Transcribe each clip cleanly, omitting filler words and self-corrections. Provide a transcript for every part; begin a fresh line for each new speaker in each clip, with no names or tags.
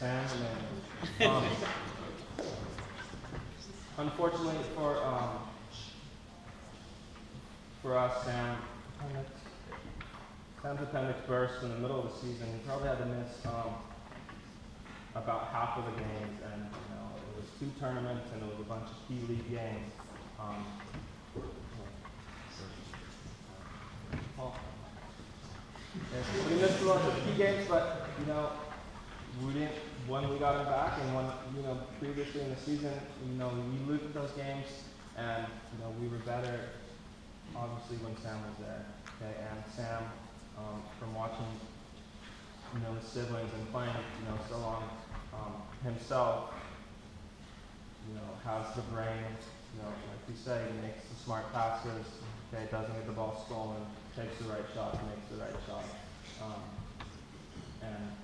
Sam and unfortunately for us, Sam's appendix burst in the middle of the season. He probably had to miss about half of the games, and it was 2 tournaments and it was a bunch of key league games. So we missed a lot of key games, but we didn't. When we got him back, and when previously in the season, we losed those games, and we were better, obviously, when Sam was there. Okay, and Sam, from watching his siblings and playing so long himself, has the brain. Like we say, he makes the smart passes. Okay, doesn't get the ball stolen, takes the right shot, makes the right shot, and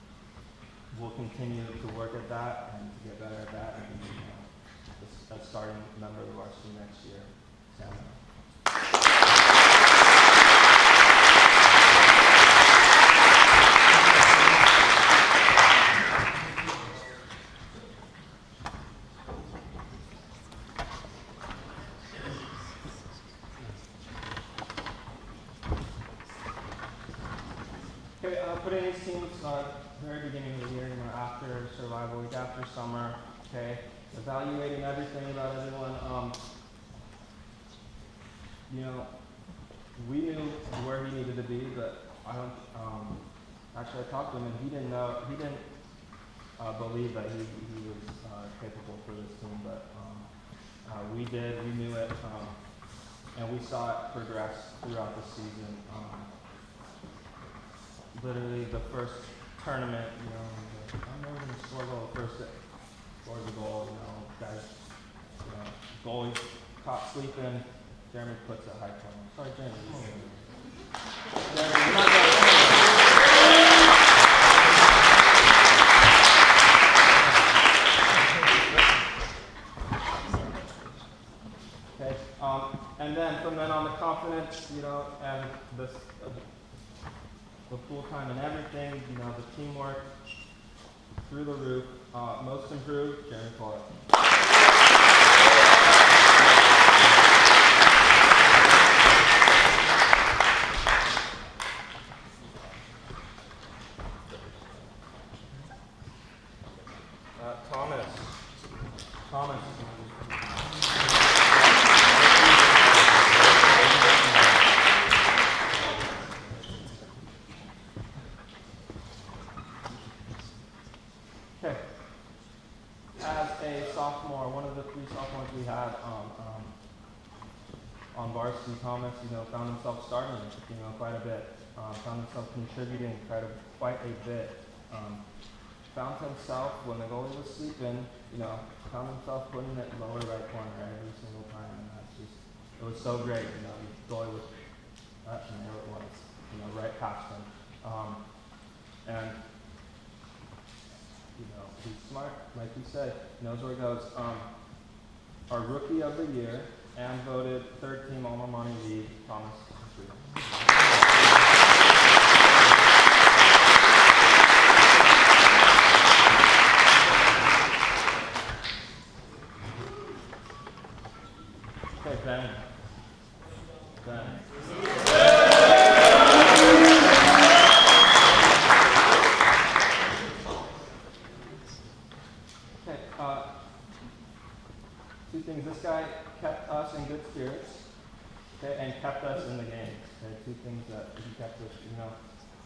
we'll continue to work at that and to get better at that, and a starting member of the varsity next year. Sam. Okay, putting these teams very beginning of the year, after survival week, after summer, okay, evaluating everything about everyone. We knew where he needed to be, but I don't. Actually, I talked to him, and he didn't know. He didn't believe that he was capable for this team, but we did. We knew it, and we saw it progress throughout the season. Literally, the first tournament, I'm never going to score a goal. First scores a goal, guys, goalie caught sleeping. Jeremy puts a high corner. Sorry, Jeremy. Jeremy, you're not okay. And then from then on, the confidence, and the full time and everything, the teamwork through the roof. Most improved, Jeremy Clark. Thomas. Okay. As a sophomore, one of the 3 sophomores we had on varsity, Thomas, found himself starting, quite a bit. Found himself contributing quite a bit. Found himself, when the goalie was sleeping, found himself putting it lower right corner every single time, and it was so great. The goalie was, and there it was, right past him. And he's smart, like you said, knows where he goes. Our rookie of the year and voted 3rd team Alma Mater league, Thomas. Okay, Ben. Okay, 2 things. This guy kept us in good spirits, okay, and kept us in the game. Okay, 2 things that he kept us,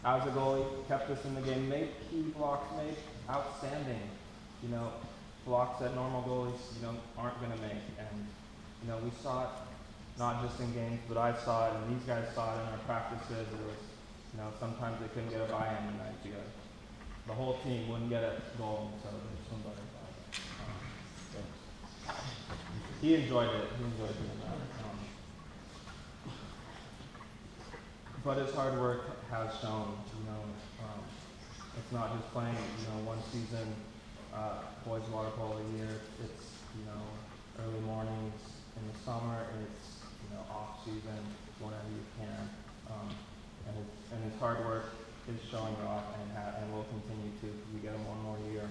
as a goalie, kept us in the game, made key blocks, made outstanding, blocks that normal goalies, aren't going to make. And, we saw it not just in games, but I saw it, and these guys saw it in our practices. It was, sometimes they couldn't get a buy-in, and the whole team wouldn't get a goal, so there's somebody. He enjoyed it. He enjoyed doing that. But his hard work has shown, it's not just playing, one season, boys water polo a year. It's, early mornings in the summer. It's, off season, whenever you can. And his hard work is showing off, and will continue to. We get him one more year.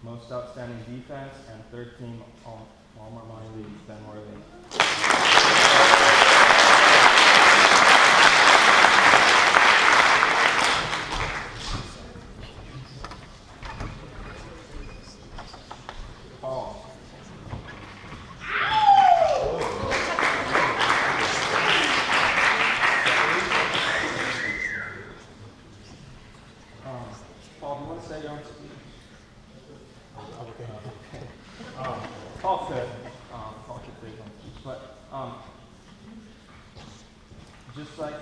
Most outstanding defense, and third team All-Mar Money League, Ben Worthy. Paul. Paul, do you want to say your own speech? Paul could. Paul could say his own speech. But just like,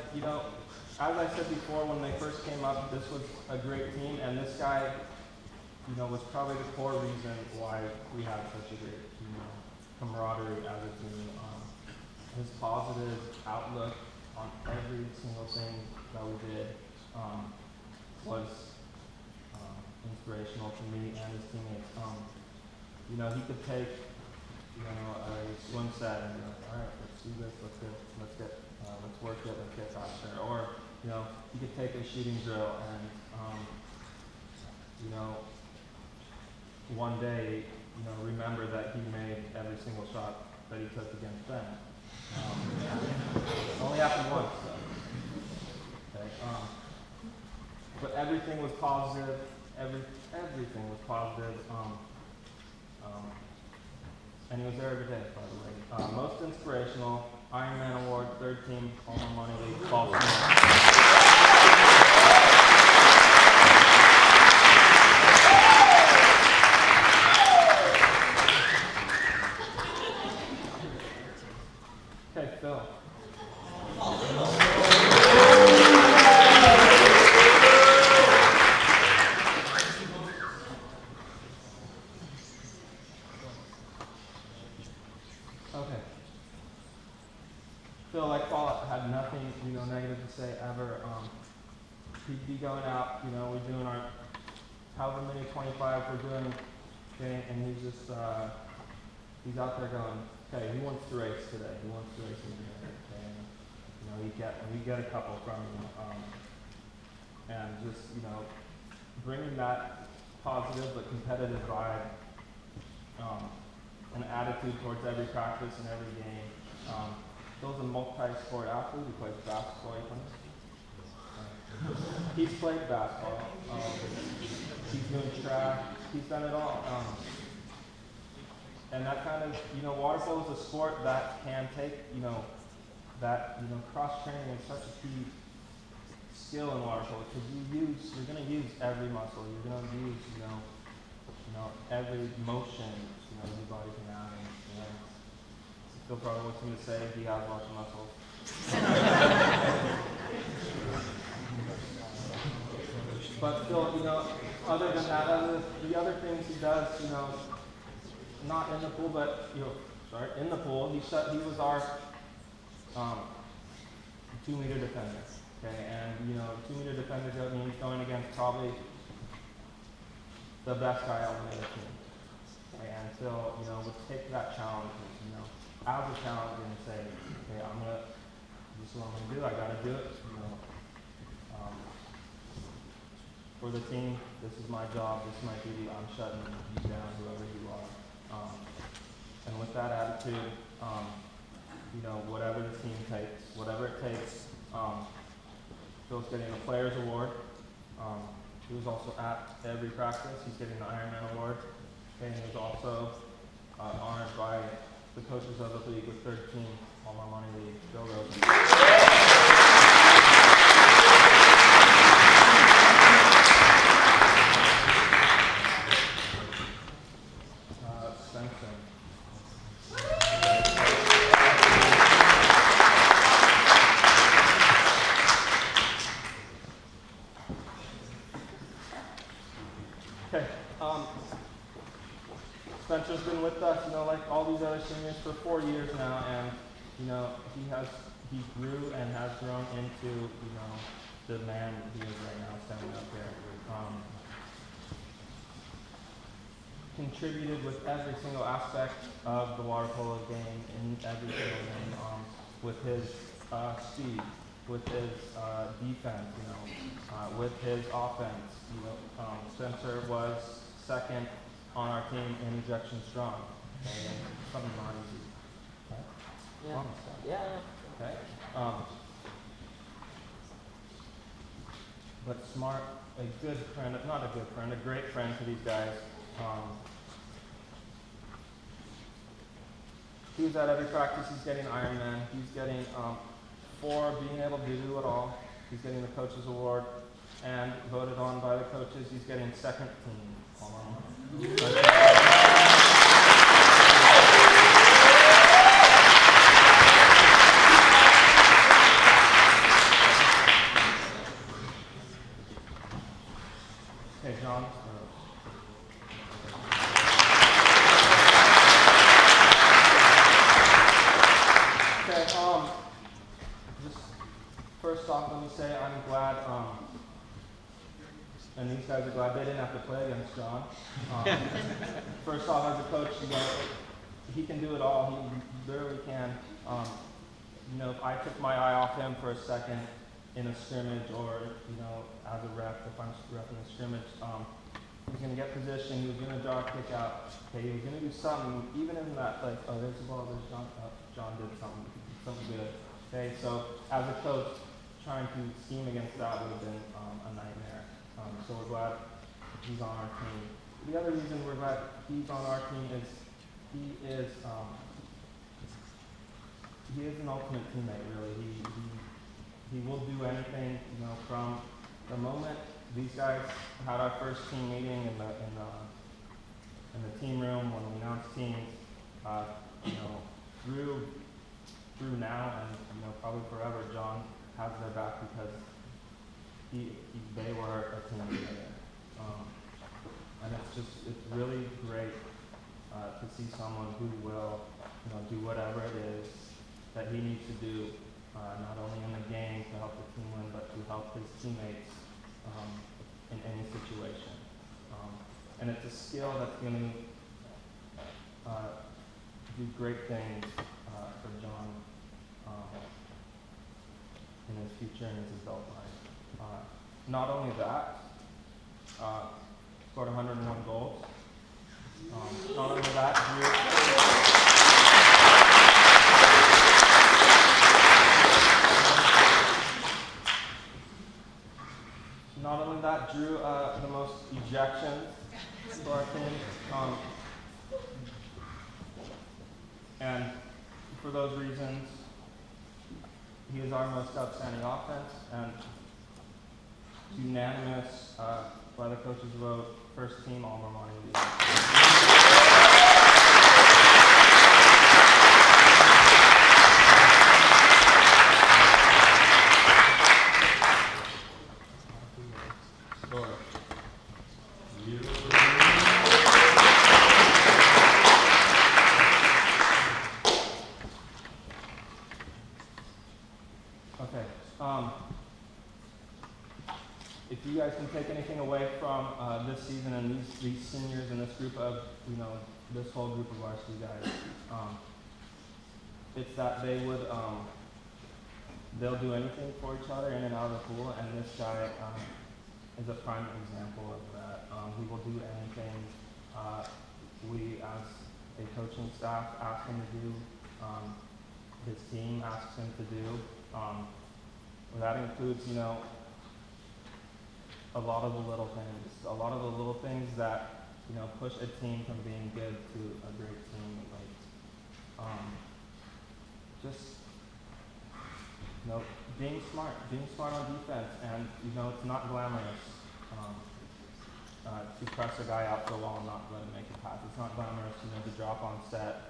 as I said before, when they first came up, this was a great team, and this guy, was probably the core reason why we had such a great, camaraderie as a team. His positive outlook on every single thing that we did was inspirational to me and his teammates. He could take, a swim set and be like, all right, let's do this, let's work it, let's get faster. Or, he could take a shooting drill and, one day, remember that he made every single shot that he took against Ben. It only happened once, though. Okay. But everything was positive. Everything was positive. And he was there every day, by the way. Most inspirational, Ironman Award, third team, All-Mar Money League, Paul Smith. Okay, Phil. Okay. Phil, like Paul, had nothing, negative to say ever. He'd be going out, we're doing our however many 25 we're doing, okay, and he's just, he's out there going, okay, he wants to race today. He wants to race in the air, okay? And, we get a couple from him, and just, bringing that positive but competitive vibe, an attitude towards every practice and every game. Phil's a multi-sport athlete. He plays basketball. He's played basketball. He's doing track. He's done it all. And that kind of, water polo is a sport that can take, cross-training is such a key skill in water polo because you're going to use every muscle. You're going to use, every motion, your body can have. And, Phil probably wants me to say he has lots of muscles. But Phil, other than that, the other things he does, not in the pool, but in the pool, he was our 2-meter defender. Okay, and 2-meter defender means going against probably the best guy on the other team. Okay, and Phil, would take that challenge, as a challenge and say, okay, this is what I'm gonna do. I gotta do it. For the team, this is my job. This is my duty. I'm shutting you down, whoever you are. And with that attitude, whatever the team takes, whatever it takes, Phil's getting the Players Award. He was also at every practice. He's getting the Ironman Award. And he was also honored by the coaches of the league with third team, All-Mar Money League, Bill Rosen. Svensson. Okay. Spencer's been with us, like all these other seniors for 4 years now, and he grew and has grown into, the man he is right now standing up there. Contributed with every single aspect of the water polo game in every single game, with his speed, with his defense, with his offense. Spencer was second on our team in ejection strong. Okay, and something not easy. Okay?
Yeah. Yeah.
Okay. But smart, a good friend, not a good friend, a great friend to these guys. He's at every practice. He's getting Ironman. He's getting for being able to do it all. He's getting the coaches award, and voted on by the coaches. He's getting second team all Okay, John. Okay, just first off, let me say I'm glad, and these guys are glad they didn't have to play against John. First off, as a coach, he can do it all. He literally can. If I took my eye off him for a second in a scrimmage, or as a ref, if I'm repping a scrimmage, he was going to get position. He was going to draw a kick out. Okay, he was going to do something, even in that, like, oh, there's the ball. There's John. John did something good. Okay, so as a coach, trying to scheme against that would have been a nightmare. So we're glad he's on our team. The other reason we're glad he's on our team is he is an ultimate teammate. Really, he will do anything. From the moment these guys had our first team meeting in the team room when we announced teams, through now and probably forever, John has their back because they were a team together. And it's really great to see someone who will do whatever it is that he needs to do, not only in the game to help the team win, but to help his teammates in any situation. And it's a skill that's going to do great things for John in his future and his adult life. Not only that, scored 101 goals. Not only that, drew the most ejections for our team. And for those reasons, he is our most outstanding offense, and unanimous by the coaches' vote, first team Alma Mater League. Okay. If you guys can take anything away from this season and these seniors and this group of, this whole group of varsity guys, it's that they'll do anything for each other in and out of the pool, and this guy is a prime example of that. He will do anything we, as a coaching staff, ask him to do, his team asks him to do. That includes, a lot of the little things that, push a team from being good to a great team. Like, being smart on defense, and it's not glamorous to press a guy out for a wall and not let him make a pass. It's not glamorous, to drop on set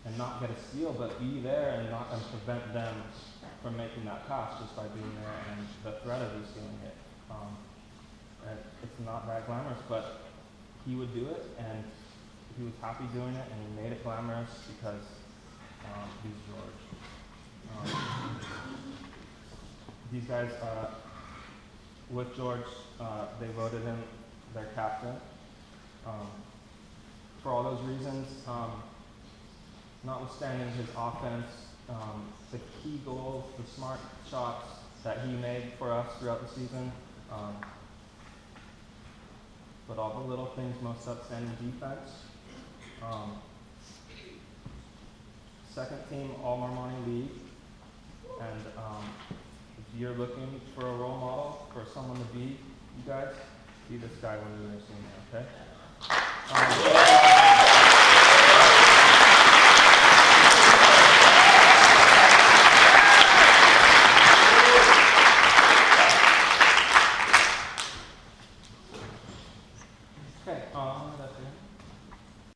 and not get a steal, but be there and prevent them from making that pass just by being there and the threat of you stealing it. And it's not that glamorous, but he would do it, and he was happy doing it, and he made it glamorous because he's George. These guys, with George, they voted him their captain. For all those reasons, notwithstanding his offense, the key goals, the smart shots that he made for us throughout the season. But all the little things, most outstanding defense. Second team All Marmoni League. And if you're looking for a role model, for someone to be, you guys, be this guy when you're seeing it, okay?